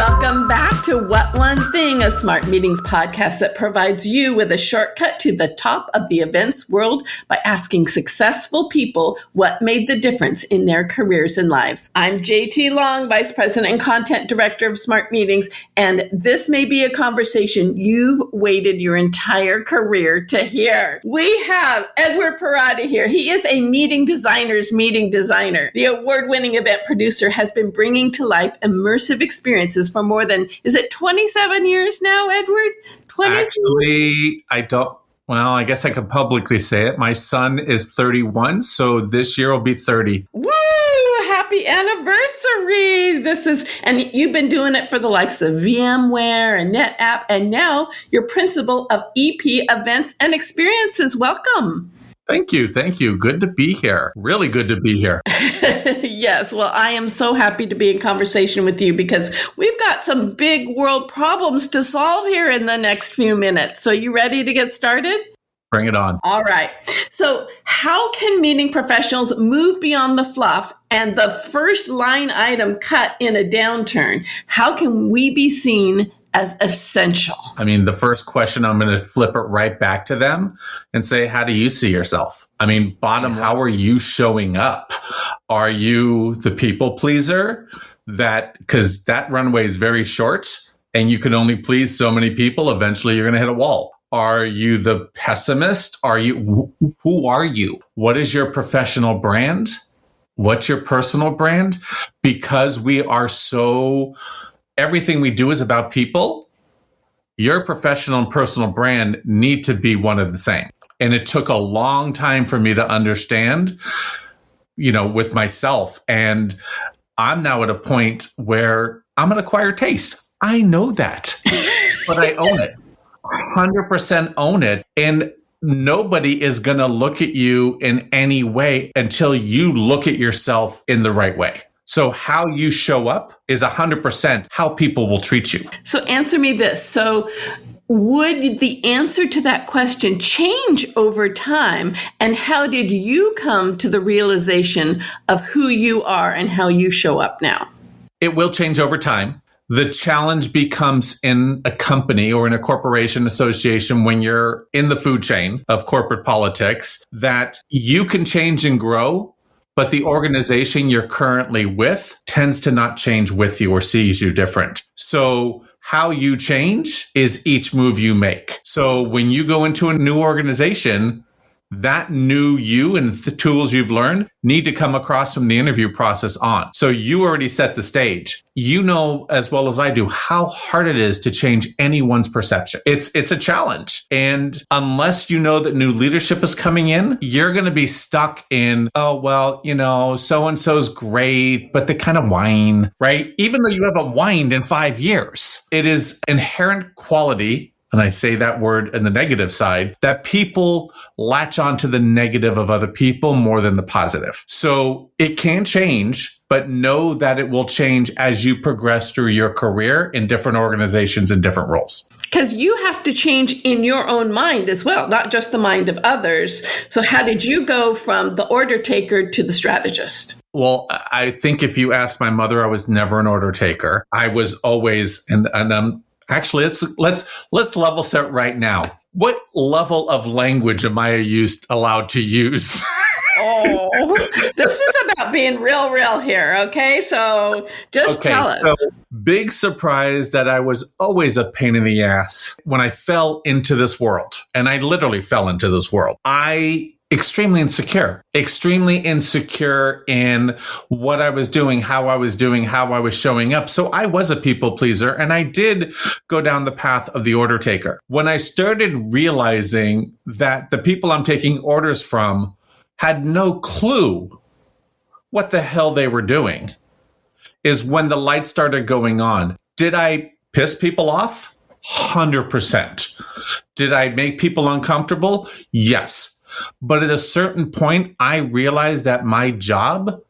Welcome back to What One Thing, a Smart Meetings podcast that provides you with a shortcut to the top of the events world by asking successful people what made the difference in their careers and lives. I'm JT Long, Vice President and Content Director of Smart Meetings, and this may be a conversation you've waited your entire career to hear. We have Edward Perotti here. He is a meeting designer's meeting designer. The award-winning event producer has been bringing to life immersive experiences for more than, is it 27 years now, Edward? Actually, I guess I could publicly say it. My son is 31, so this year will be 30. Woo! Happy anniversary! And you've been doing it for the likes of VMware and NetApp, and now you're principal of EP Events and Experiences. Welcome. Thank you. Good to be here. Really good to be here. Yes. Well, I am so happy to be in conversation with you because we've got some big world problems to solve here in the next few minutes. So you ready to get started? Bring it on. All right. So how can meeting professionals move beyond the fluff and the first line item cut in a downturn? How can we be seen as essential? I mean, the first question, I'm going to flip it right back to them and say, how do you see yourself? I mean, bottom, how are you showing up? Are you the people pleaser because that runway is very short and you can only please so many people? Eventually you're going to hit a wall. Are you the pessimist? Who are you? What is your professional brand? What's your personal brand? Because we are everything we do is about people. Your professional and personal brand need to be one of the same. And it took a long time for me to understand, with myself. And I'm now at a point where I'm an acquired taste. I know that, but I own it. 100% own it. And nobody is going to look at you in any way until you look at yourself in the right way. So how you show up is 100% how people will treat you. So answer me this. So would the answer to that question change over time? And how did you come to the realization of who you are and how you show up now? It will change over time. The challenge becomes in a company or in a corporation association when you're in the food chain of corporate politics that you can change and grow, but the organization you're currently with tends to not change with you or sees you different. So how you change is each move you make. So when you go into a new organization, that new you and the tools you've learned need to come across from the interview process on. So you already set the stage. You know as well as I do how hard it is to change anyone's perception. It's a challenge. And unless you know that new leadership is coming in, you're going to be stuck in, so-and-so's great, but they kind of whine, right? Even though you haven't whined in 5 years, it is inherent quality, and I say that word in the negative side, that people latch on to the negative of other people more than the positive. So it can change, but know that it will change as you progress through your career in different organizations and different roles. Because you have to change in your own mind as well, not just the mind of others. So how did you go from the order taker to the strategist? Well, I think if you asked my mother, I was never an order taker. I was always, actually, let's level set right now. What level of language am I allowed to use? Oh, this is about being real here, okay? So just tell us. So big surprise that I was always a pain in the ass when I fell into this world. And I literally fell into this world. Extremely insecure in what I was doing, how I was showing up. So I was a people pleaser and I did go down the path of the order taker. When I started realizing that the people I'm taking orders from had no clue what the hell they were doing is when the lights started going on. Did I piss people off? 100%. Did I make people uncomfortable? Yes. But at a certain point, I realized that my job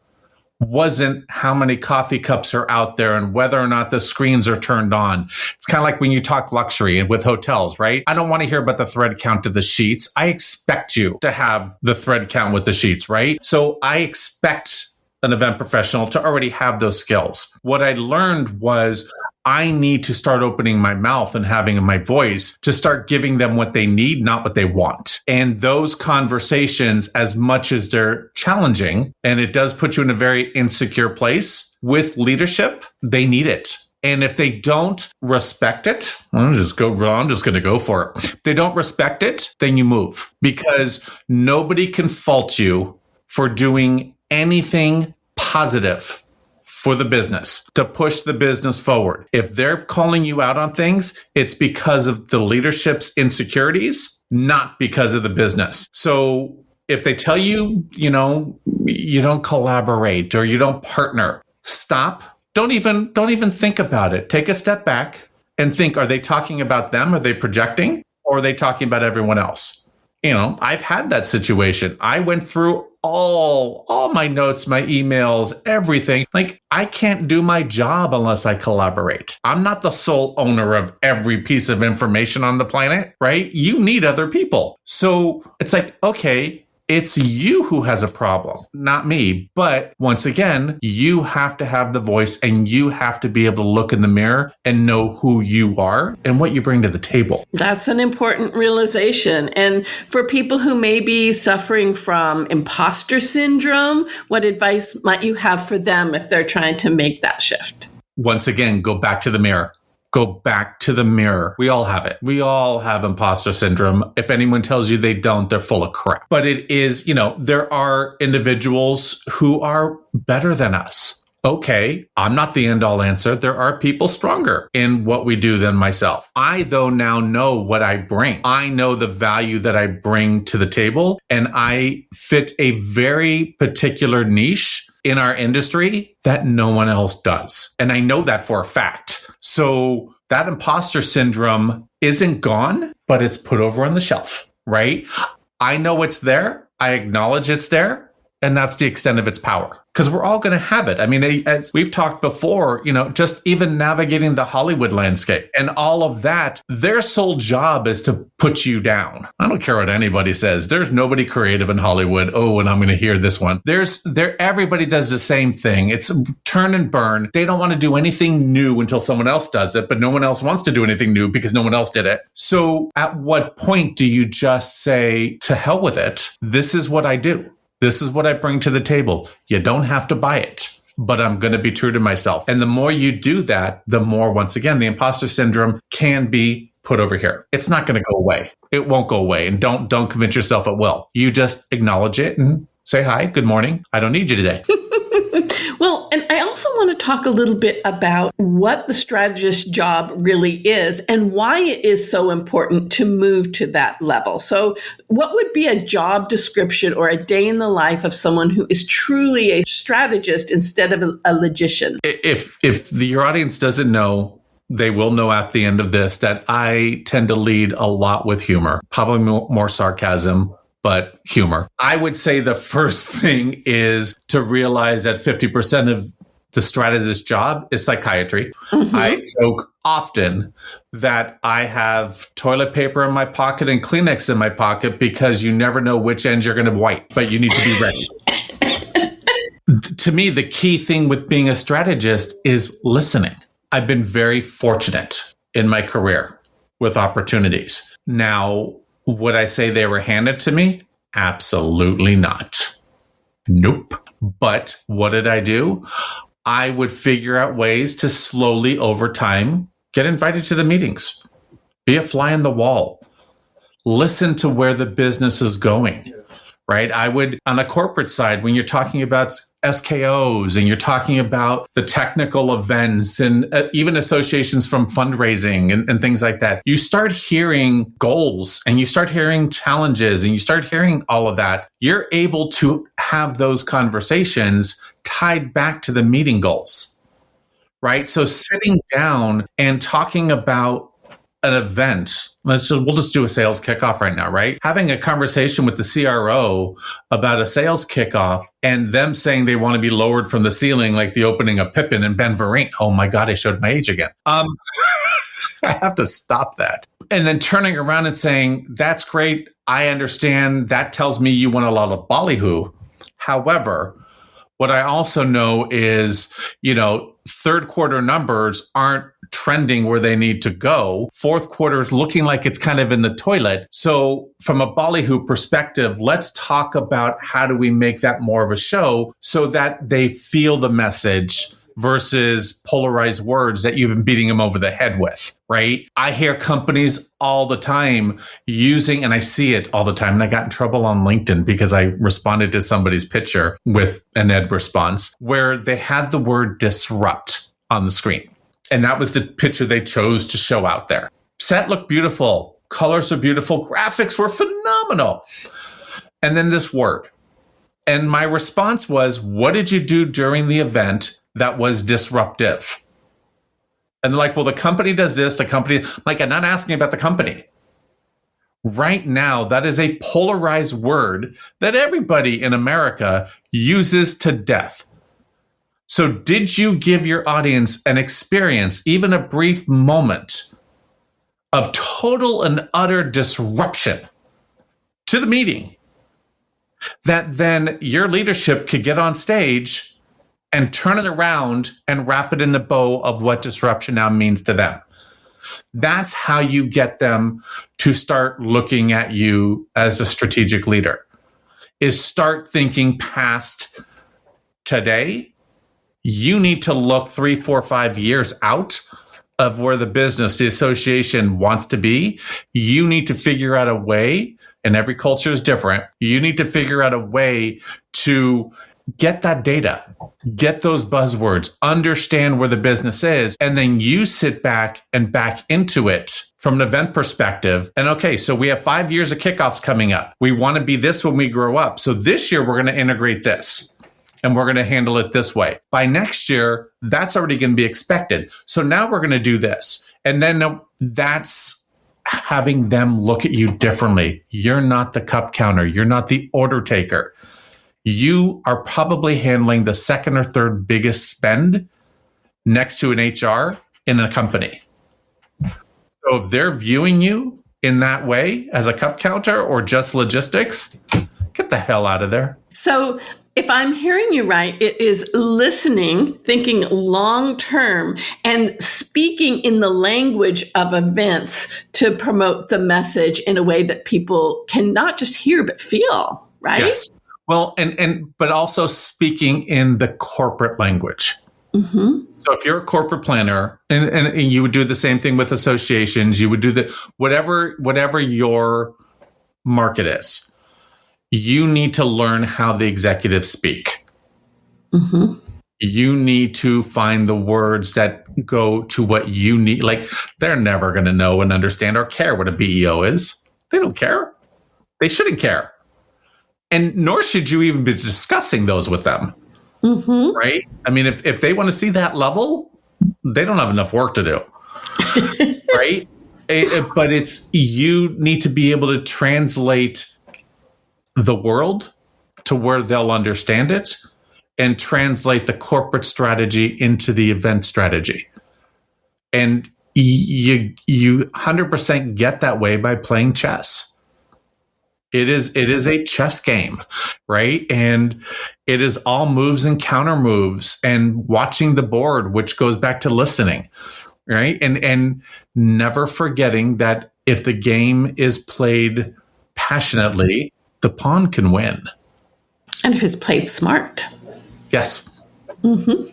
wasn't how many coffee cups are out there and whether or not the screens are turned on. It's kind of like when you talk luxury with hotels, right? I don't want to hear about the thread count of the sheets. I expect you to have the thread count with the sheets, right? So I expect an event professional to already have those skills. What I learned was I need to start opening my mouth and having my voice to start giving them what they need, not what they want. And those conversations, as much as they're challenging, and it does put you in a very insecure place with leadership, they need it. And if they don't respect it, I'm just going to go for it. If they don't respect it, then you move, because nobody can fault you for doing anything positive for the business, to push the business forward. If they're calling you out on things, it's because of the leadership's insecurities, not because of the business. So if they tell you, you don't collaborate or you don't partner, stop. Don't even think about it. Take a step back and think, are they talking about them? Are they projecting? Or are they talking about everyone else? I've had that situation. I went through all my notes, my emails, everything. Like, I can't do my job unless I collaborate. I'm not the sole owner of every piece of information on the planet, right? You need other people. So it's like, okay, it's you who has a problem, not me. But once again, you have to have the voice, and you have to be able to look in the mirror and know who you are and what you bring to the table. That's an important realization. And for people who may be suffering from imposter syndrome, what advice might you have for them if they're trying to make that shift? Once again, go back to the mirror. Go back to the mirror. We all have it. We all have imposter syndrome. If anyone tells you they don't, they're full of crap. But it is, there are individuals who are better than us. Okay, I'm not the end all answer. There are people stronger in what we do than myself. I, though, now know what I bring. I know the value that I bring to the table, and I fit a very particular niche in our industry that no one else does. And I know that for a fact. So that imposter syndrome isn't gone, but it's put over on the shelf, right? I know it's there. I acknowledge it's there. And that's the extent of its power, because we're all going to have it. I mean, as we've talked before, just even navigating the Hollywood landscape and all of that, their sole job is to put you down. I don't care what anybody says. There's nobody creative in Hollywood. Oh, and I'm going to hear this one. Everybody does the same thing. It's turn and burn. They don't want to do anything new until someone else does it, but no one else wants to do anything new because no one else did it. So at what point do you just say, to hell with it? This is what I do. This is what I bring to the table. You don't have to buy it, but I'm going to be true to myself. And the more you do that, the more, once again, the imposter syndrome can be put over here. It's not going to go away. It won't go away. And don't convince yourself it will. You just acknowledge it and say, hi, good morning. I don't need you today. Well, and I also want to talk a little bit about what the strategist job really is and why it is so important to move to that level. So what would be a job description or a day in the life of someone who is truly a strategist instead of a logician? If your audience doesn't know, they will know at the end of this that I tend to lead a lot with humor, probably more sarcasm, but humor. I would say the first thing is to realize that 50% of the strategist job is psychiatry. Mm-hmm. I joke often that I have toilet paper in my pocket and Kleenex in my pocket because you never know which end you're going to wipe, but you need to be ready. To me, the key thing with being a strategist is listening. I've been very fortunate in my career with opportunities. Now, would I say they were handed to me? Absolutely not. Nope. But what did I do? I would figure out ways to slowly, over time, get invited to the meetings. Be a fly on the wall. Listen to where the business is going, right? I would, on the corporate side, when you're talking about SKOs and you're talking about the technical events and even associations from fundraising and things like that, you start hearing goals and you start hearing challenges and you start hearing all of that. You're able to have those conversations tied back to the meeting goals, right? So sitting down and talking about an event, we'll just do a sales kickoff right now, right? Having a conversation with the CRO about a sales kickoff and them saying they want to be lowered from the ceiling like the opening of Pippin and Ben Vereen. Oh my God, I showed my age again. I have to stop that. And then turning around and saying, that's great. I understand. That tells me you want a lot of ballyhoo. However, what I also know is, third quarter numbers aren't trending where they need to go. Fourth quarter is looking like it's kind of in the toilet. So from a ballyhoo perspective, let's talk about how do we make that more of a show so that they feel the message versus polarized words that you've been beating them over the head with, right? I hear companies all the time using, and I see it all the time, and I got in trouble on LinkedIn because I responded to somebody's picture with an ed response where they had the word disrupt on the screen. And that was the picture they chose to show out there. Set looked beautiful. Colors are beautiful. Graphics were phenomenal. And then this word. And my response was, what did you do during the event that was disruptive? And they're like, well, the company does this, the company, like, I'm not asking about the company. Right now, that is a polarized word that everybody in America uses to death. So did you give your audience an experience, even a brief moment of total and utter disruption to the meeting that then your leadership could get on stage and turn it around and wrap it in the bow of what disruption now means to them? That's how you get them to start looking at you as a strategic leader, is start thinking past today. You need to look 3, 4, 5 years out of where the business, the association wants to be. You need to figure out a way, and every culture is different. You need to figure out a way to get that data, get those buzzwords, understand where the business is, and then you sit back and back into it from an event perspective. And okay, so we have 5 years of kickoffs coming up. We want to be this when we grow up. So this year we're going to integrate this and we're going to handle it this way. By next year, that's already going to be expected. So now we're going to do this. And then that's having them look at you differently. You're not the cup counter. You're not the order taker. You are probably handling the second or third biggest spend next to an HR in a company. So if they're viewing you in that way as a cup counter or just logistics, get the hell out of there. So if I'm hearing you right, it is listening, thinking long term, and speaking in the language of events to promote the message in a way that people can not just hear but feel, right? Yes. Well, but also speaking in the corporate language. Mm-hmm. So if you're a corporate planner and you would do the same thing with associations, you would do whatever your market is, you need to learn how the executives speak. Mm-hmm. You need to find the words that go to what you need. Like, they're never going to know and understand or care what a BEO is. They don't care. They shouldn't care. And nor should you even be discussing those with them, mm-hmm. right? I mean, if they want to see that level, they don't have enough work to do, right? But you need to be able to translate the world to where they'll understand it and translate the corporate strategy into the event strategy. And you 100% get that way by playing chess. It is a chess game, right? And it is all moves and counter moves and watching the board, which goes back to listening, right? And never forgetting that if the game is played passionately, the pawn can win. And if it's played smart. Yes. Mm-hmm.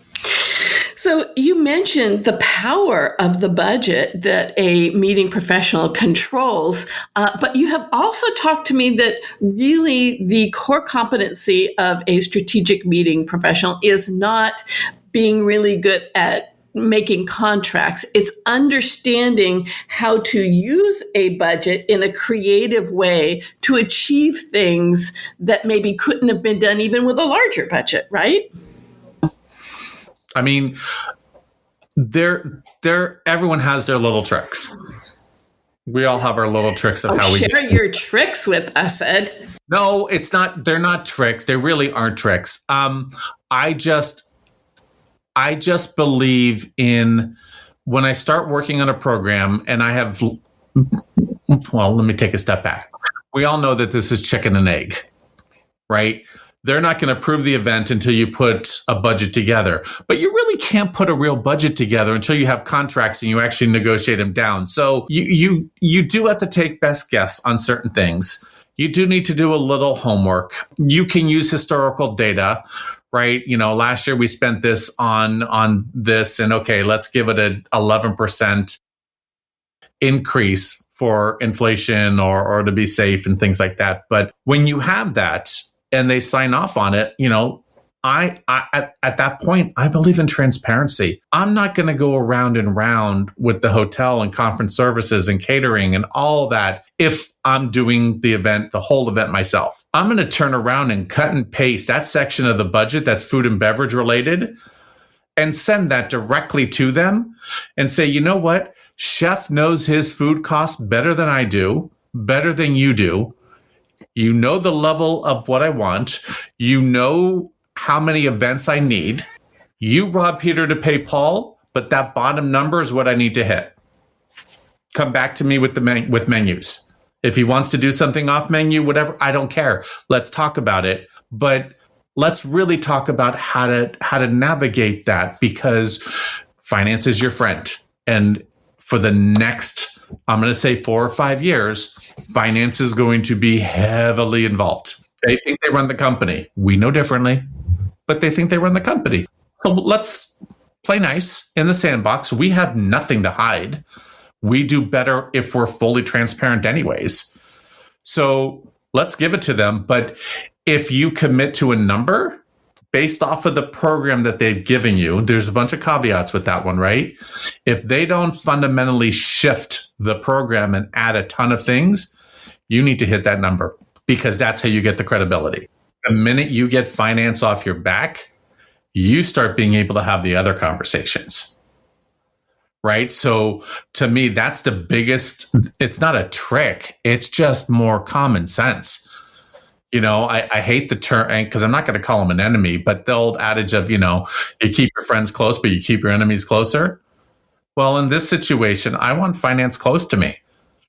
So you mentioned the power of the budget that a meeting professional controls, but you have also talked to me that really the core competency of a strategic meeting professional is not being really good at making contracts. It's understanding how to use a budget in a creative way to achieve things that maybe couldn't have been done even with a larger budget, right? I mean, everyone has their little tricks. We all have our little tricks of how we share your tricks with us, Ed. No, it's not. They're not tricks. They really aren't tricks. I just believe in when I start working on a program and I have, well, let me take a step back. We all know that this is chicken and egg, right? They're not going to approve the event until you put a budget together. But you really can't put a real budget together until you have contracts and you actually negotiate them down. So you do have to take best guess on certain things. You do need to do a little homework. You can use historical data, right? Last year we spent this on this, and okay, let's give it an 11% increase for inflation or to be safe and things like that. But when you have that and they sign off on it, I at that point, I believe in transparency. I'm not going to go around and round with the hotel and conference services and catering and all that if I'm doing the event, the whole event myself. I'm going to turn around and cut and paste that section of the budget that's food and beverage related and send that directly to them and say, you know what? Chef knows his food costs better than I do, better than you do. You know the level of what I want. You know how many events I need. You rob Peter to pay Paul, but that bottom number is what I need to hit. Come back to me with with menus. If he wants to do something off menu, whatever, I don't care. Let's talk about it. But let's really talk about how to navigate that, because finance is your friend. And for the next, I'm going to say 4 or 5 years, finance is going to be heavily involved. They think they run the company. We know differently, but they think they run the company. So let's play nice in the sandbox. We have nothing to hide. We do better if we're fully transparent anyways. So let's give it to them. But if you commit to a number based off of the program that they've given you, there's a bunch of caveats with that one, right? If they don't fundamentally shift the program and add a ton of things, you need to hit that number, because that's how you get the credibility. The minute you get finance off your back, you start being able to have the other conversations, right? So to me, that's the biggest, it's not a trick. It's just more common sense. I hate the term, because I'm not going to call them an enemy, but the old adage of, you keep your friends close, but you keep your enemies closer. Well, in this situation, I want finance close to me,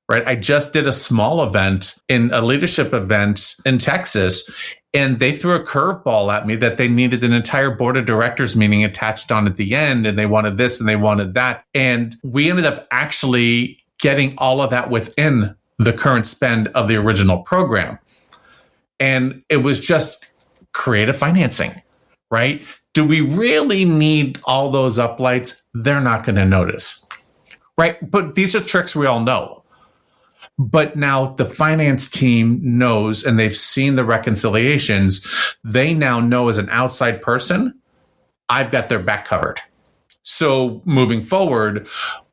right? I just did a small event, in a leadership event in Texas, and they threw a curveball at me that they needed an entire board of directors meeting attached on at the end, and they wanted this and they wanted that. And we ended up actually getting all of that within the current spend of the original program. And it was just creative financing, right? Do we really need all those uplights? They're not going to notice, right? But these are tricks we all know. But now the finance team knows, and they've seen the reconciliations. They now know, as an outside person, I've got their back covered. So moving forward,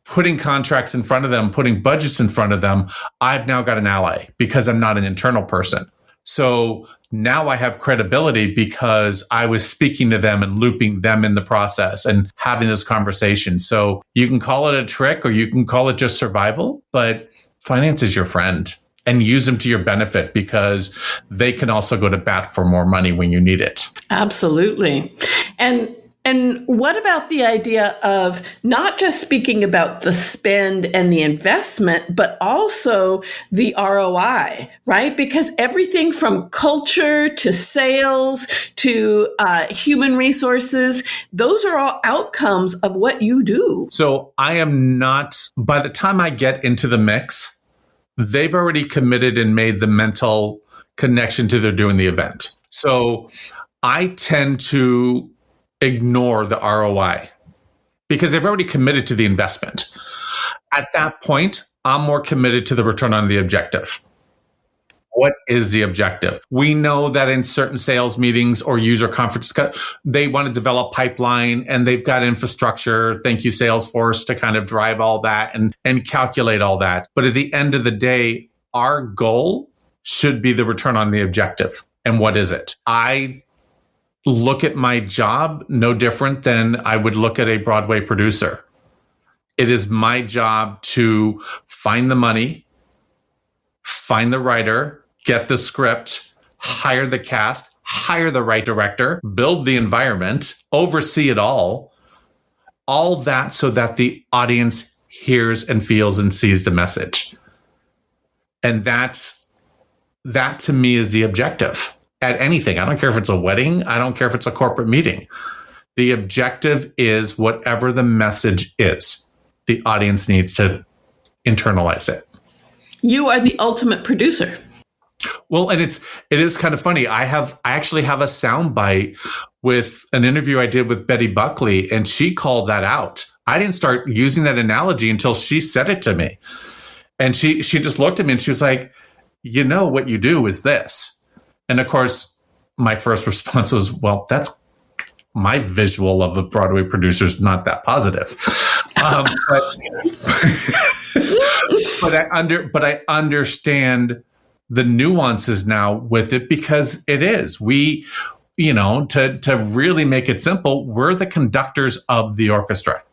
putting contracts in front of them, putting budgets in front of them, I've now got an ally, because I'm not an internal person. So now I have credibility because I was speaking to them and looping them in the process and having those conversations. So you can call it a trick or you can call it just survival, but finance is your friend, and use them to your benefit, because they can also go to bat for more money when you need it. Absolutely. And what about the idea of not just speaking about the spend and the investment, but also the ROI, right? Because everything from culture to sales to human resources, those are all outcomes of what you do. So I am not, by the time I get into the mix, they've already committed and made the mental connection to they're doing the event. So I tend to ignore the ROI because they've already committed to the investment. At that point, I'm more committed to the return on the objective. What is the objective? We know that in certain sales meetings or user conferences, they want to develop pipeline and they've got infrastructure, thank you Salesforce, to kind of drive all that and calculate all that. But at the end of the day, our goal should be the return on the objective. And what is it? I look at my job no different than I would look at a Broadway producer. It is my job to find the money, find the writer, get the script, hire the cast, hire the right director, build the environment, oversee it all that so that the audience hears and feels and sees the message. And that to me is the objective. at anything. I don't care if it's a wedding. I don't care if it's a corporate meeting. The objective is whatever the message is. The audience needs to internalize it. You are the ultimate producer. Well, and it is kind of funny. I actually have a soundbite with an interview I did with Betty Buckley, and she called that out. I didn't start using that analogy until she said it to me. And she just looked at me and she was like, what you do is this. And of course, my first response was, well, that's my visual of a Broadway producer is not that positive. But I understand the nuances now with it, because it is. We, to really make it simple, we're the conductors of the orchestra.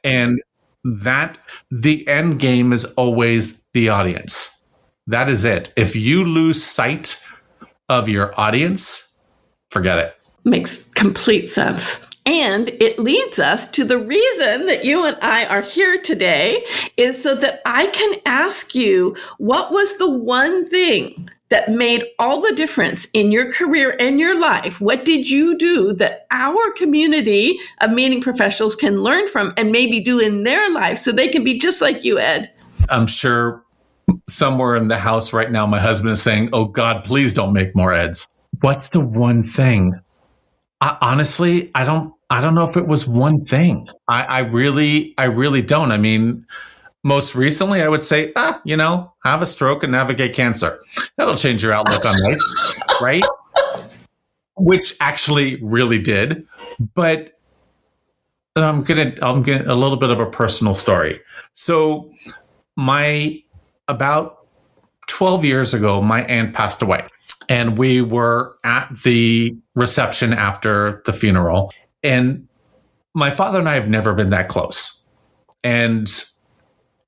And that the end game is always the audience. That is it. If you lose sight of your audience, forget it. Makes complete sense. And it leads us to the reason that you and I are here today is so that I can ask you, what was the one thing that made all the difference in your career and your life? What did you do that our community of meeting professionals can learn from and maybe do in their life so they can be just like you, Ed? I'm sure somewhere in the house right now, my husband is saying, oh God, please don't make more Eds. What's the one thing? Honestly, I don't know if it was one thing. I really don't. I mean, most recently, I would say, have a stroke and navigate cancer. That'll change your outlook on life, right? Which actually really did. But I'm gonna a little bit of a personal story. So, about 12 years ago, my aunt passed away. And we were at the reception after the funeral. And my father and I have never been that close. And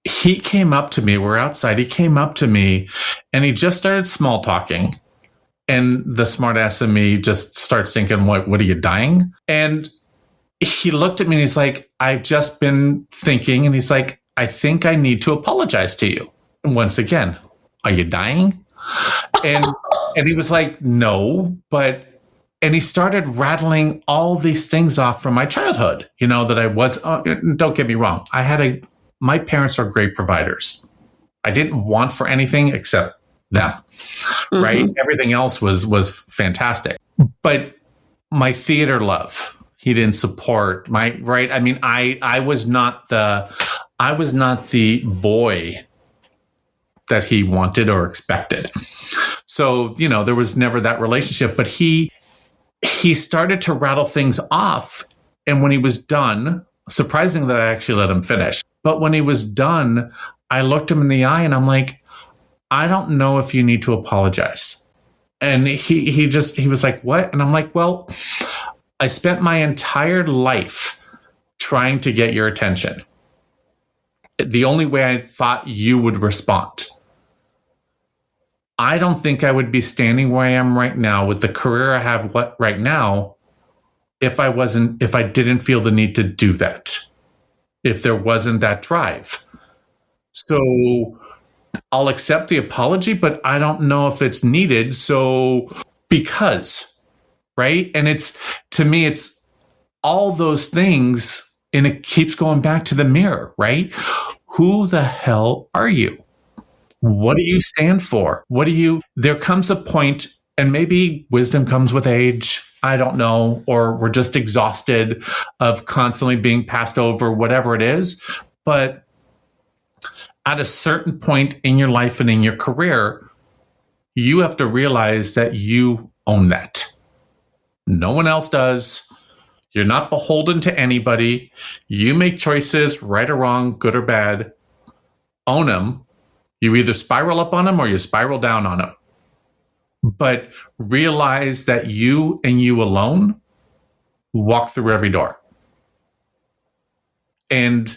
he came up to me. We're outside. He came up to me and he just started small talking. And the smart ass in me just starts thinking, what are you, dying? And he looked at me and he's like, I've just been thinking. And he's like, I think I need to apologize to you. And once again, are you dying? And he was like, no, and he started rattling all these things off from my childhood, that I was, don't get me wrong. My parents are great providers. I didn't want for anything except them, right? Everything else was fantastic. But my theater love, he didn't support right. I mean, I was not the boy that he wanted or expected. So, there was never that relationship, but he started to rattle things off. And when he was done, surprising that I actually let him finish. But when he was done, I looked him in the eye and I'm like, I don't know if you need to apologize. And he was like, what? And I'm like, well, I spent my entire life trying to get your attention. The only way I thought you would respond. I don't think I would be standing where I am right now with the career I have right now if I didn't feel the need to do that, if there wasn't that drive. So I'll accept the apology, but I don't know if it's needed. So because, right? And to me, it's all those things, and it keeps going back to the mirror, right? Who the hell are you? What do you stand for? There comes a point, and maybe wisdom comes with age. I don't know. Or we're just exhausted of constantly being passed over, whatever it is. But at a certain point in your life and in your career, you have to realize that you own that. No one else does. You're not beholden to anybody. You make choices, right or wrong, good or bad. Own them. You either spiral up on them or you spiral down on them. But realize that you and you alone walk through every door. And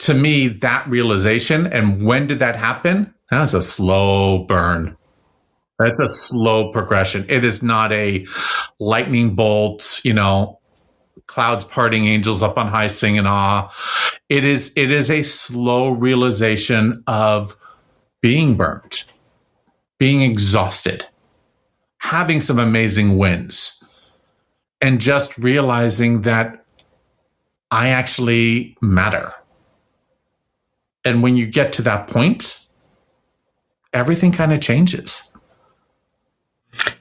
to me, that realization, and when did that happen? That's a slow burn. That's a slow progression. It is not a lightning bolt, clouds parting, angels up on high singing awe. It is a slow realization of being burnt, being exhausted, having some amazing wins and just realizing that I actually matter. And when you get to that point, everything kind of changes.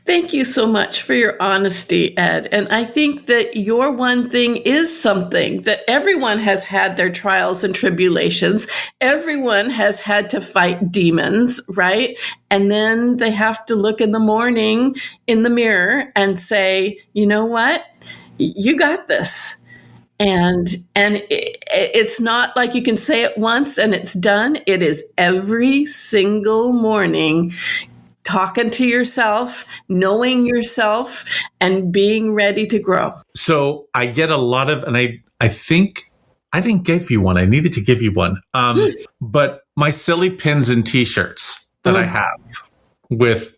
Thank you so much for your honesty, Ed. And I think that your one thing is something that everyone has had their trials and tribulations. Everyone has had to fight demons, right? And then they have to look in the morning in the mirror and say, you know what? You got this. And it's not like you can say it once and it's done. It is every single morning talking to yourself, knowing yourself, and being ready to grow. So I get a lot of, and I think I didn't give you one. I needed to give you one. But my silly pins and t-shirts that I have with,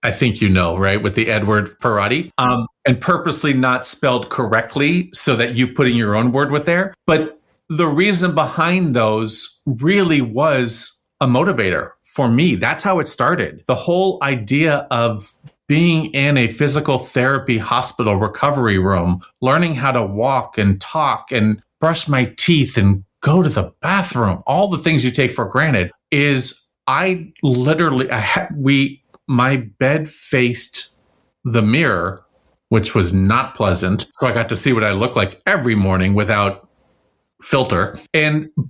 I think you know, right, with the Edward Perotti, and purposely not spelled correctly so that you put in your own word with there. But the reason behind those really was a motivator for me. That's how it started. The whole idea of being in a physical therapy hospital recovery room, learning how to walk and talk and brush my teeth and go to the bathroom, all the things you take for granted, is I literally, my bed faced the mirror, which was not pleasant. So I got to see what I look like every morning without filter.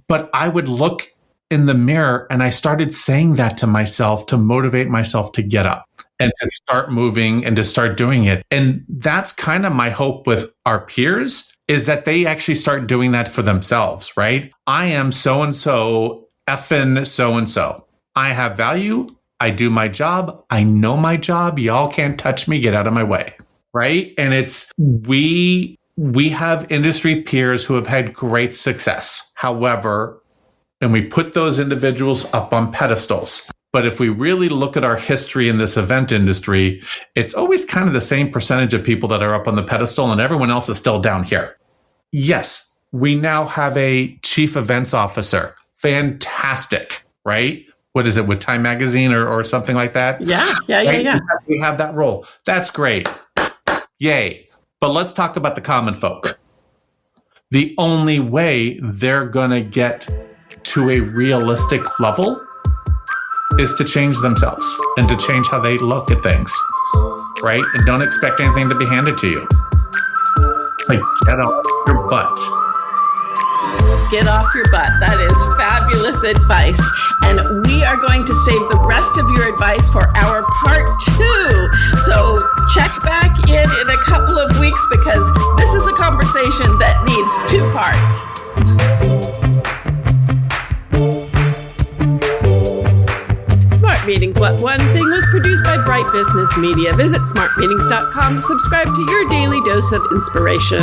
But I would look in the mirror and I started saying that to myself to motivate myself to get up and to start moving and to start doing it. And that's kind of my hope with our peers, is that they actually start doing that for themselves, right? I am so-and-so, effing so-and-so. I have value. I do my job. I know my job. Y'all can't touch me. Get out of my way. Right. And it's, we have industry peers who have had great success. However, and we put those individuals up on pedestals. But if we really look at our history in this event industry, it's always kind of the same percentage of people that are up on the pedestal and everyone else is still down here. Yes, we now have a chief events officer. Fantastic, right? What is it, with Time Magazine or something like that? Yeah. We have that role. That's great. Yay. But let's talk about the common folk. The only way they're going to get to a realistic level is to change themselves and to change how they look at things, right? And don't expect anything to be handed to you. Like, get off your butt. Get off your butt. That is fabulous advice. And we are going to save the rest of your advice for our part 2. So check back in a couple of weeks because this is a conversation that needs 2 parts. Smart Meetings, What One Thing was produced by Bright Business Media. Visit smartmeetings.com to subscribe to your daily dose of inspiration.